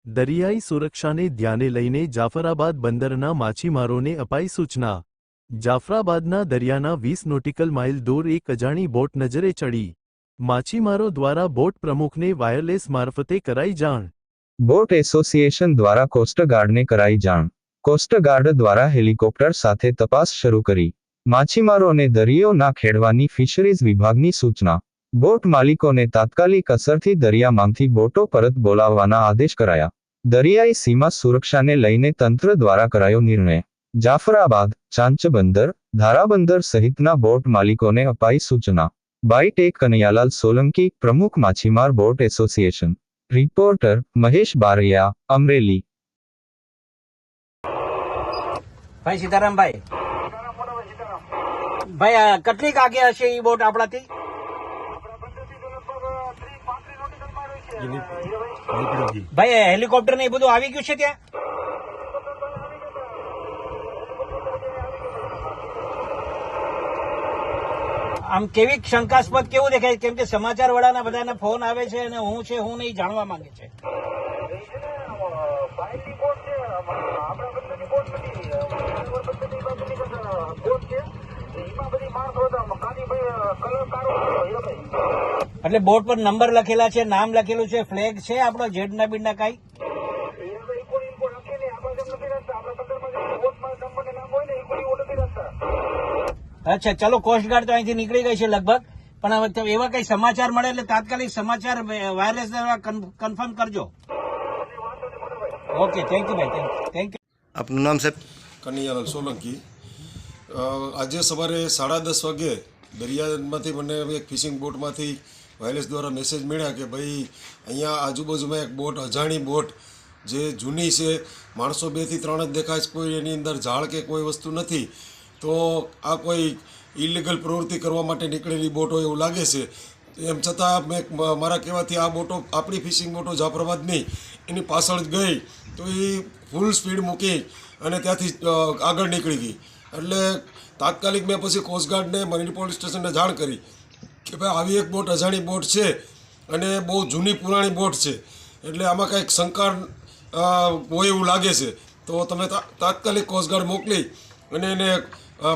દરિયાઈ સુરક્ષાને ધ્યાને લઈને જાફરાબાદ બંદરના માછીમારોને અપાઈ સૂચના। જાફરાબાદના દરિયાના 20 નોટિકલ માઇલ દૂર એક અજાણી બોટ નજરે ચડી। માછીમારો દ્વારા બોટ પ્રમુખને વાયરલેસ મારફતે કરાઈ જાણ। બોટ એસોસિએશન દ્વારા કોસ્ટગાર્ડને કરાઈ જાણ। કોસ્ટગાર્ડ દ્વારા હેલિકોપ્ટર સાથે તપાસ શરૂ કરી। માછીમારોને દરિયો ના ખેડવાની ફિશરીઝ વિભાગની સૂચના। બોટ માલિકોને તાત્કાલિક અસરથી દરિયામાંથી બોટો પરત બોલાવવાના આદેશ કરાયા। દરિયાઈ સીમા સુરક્ષાને લઈને તંત્ર દ્વારા કરાયો નિર્ણય। જાફરાબાદ, ચાંચબંદર, ધારાબંદર સહિતના બોટ માલિકોને અપાઈ સૂચના। બાય ટેક કનૈયાલાલ સોલંકી, પ્રમુખ માછીમાર boat association. Reporter Mahesh Baraiya, Amreli. ભાઈ સીતારામભાઈ, ભાઈ કેટલીક આગે હશે એ બોટ આપણાથી? ભાઈ હેલિકોપ્ટર ને એ બધું આવી ગયું છે ત્યાં? આમ કેવી શંકાસ્પદ કેવું દેખાય? કેમ કે સમાચાર વાળાના બધાના ફોન આવે છે અને હું છે હું નહીં જાણવા માંગે છે। એટલે બોટ પર નંબર લખેલા છે, નામ લખેલું છે, ફ્લેગ છે આપણો ઝેડના બીડના કાંઈ? અચ્છા, ચલો કોસ્ટગાર્ડ તો અહીંથી નીકળી ગઈ છે લગભગ, પણ હવે એવા કઈ સમાચાર મળે એટલે તાત્કાલિક સમાચાર વાયરલેસ દ્વારા કન્ફર્મ કરજો। ઓકે, થેન્ક યુ ભાઈ, થેન્ક યુ। આપનું નામ સાહેબ? કનૈયાલાલ સોલંકી। આજે સવારે 10:30 વાગે દરિયામાંથી મને એક ફિશિંગ બોટમાંથી વાયરલેસ દ્વારા મેસેજ મળ્યા કે ભાઈ અહીંયા આજુબાજુમાં એક બોટ, અજાણી બોટ જે જૂની છે, માણસો 2 થી 3 જ દેખાય છે, કોઈ એની અંદર ઝાડ કે કોઈ વસ્તુ નથી, તો આ કોઈ ઇલીગલ પ્રવૃત્તિ કરવા માટે નીકળેલી બોટ હોય એવું લાગે છે। એમ છતાં મેં મારા કહેવાથી આ બોટો, આપણી ફિશિંગ બોટો જાફરાબાદની, એની પાછળ જ ગઈ તો એ ફૂલ સ્પીડ મૂકી અને ત્યાંથી આગળ નીકળી ગઈ। એટલે તાત્કાલિક મેં પછી કોસ્ટગાર્ડને, મરીન પોલીસ સ્ટેશનને જાણ કરી કે ભાઈ આવી એક બોટ, અજાણી બોટ છે અને બહુ જૂની પુરાણી બોટ છે, એટલે આમાં કંઈક શંકા હોય એવું લાગે છે, તો તમે તાત્કાલિક કોસ્ટગાર્ડ મોકલી અને એને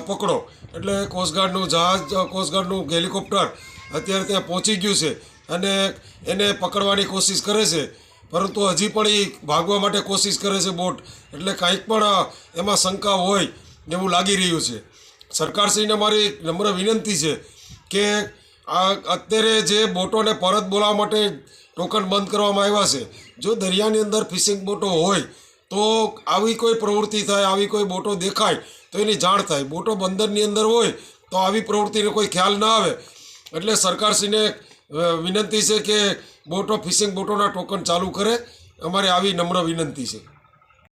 પકડો। એટલે કોસ્ટગાર્ડનું જહાજ, કોસ્ટગાર્ડનું હેલિકોપ્ટર અત્યારે ત્યાં પહોંચી ગયું છે અને એને પકડવાની કોશિશ કરે છે, પરંતુ હજી પણ એ ભાગવા માટે કોશિશ કરે છે બોટ, એટલે કાંઈક પણ એમાં શંકા હોય એવું લાગી રહ્યું છે। સરકારશ્રીને મારી નમ્ર વિનંતી છે કે આ અત્યારે જે બોટોને પરત બોલાવવા માટે ટોકન બંધ કરવામાં આવ્યા છે, જો દરિયાની અંદર ફિશિંગ બોટો હોય તો આવી કોઈ પ્રવૃત્તિ થાય, આવી કોઈ બોટો દેખાય તો એની જાણ થાય। બોટો બંદરની અંદર હોય તો આવી પ્રવૃત્તિનો કોઈ ખ્યાલ ના આવે, એટલે સરકારશ્રીને વિનંતી છે કે બોટો, ફિશિંગ બોટોના ટોકન ચાલુ કરે, અમારી આવી નમ્ર વિનંતી છે।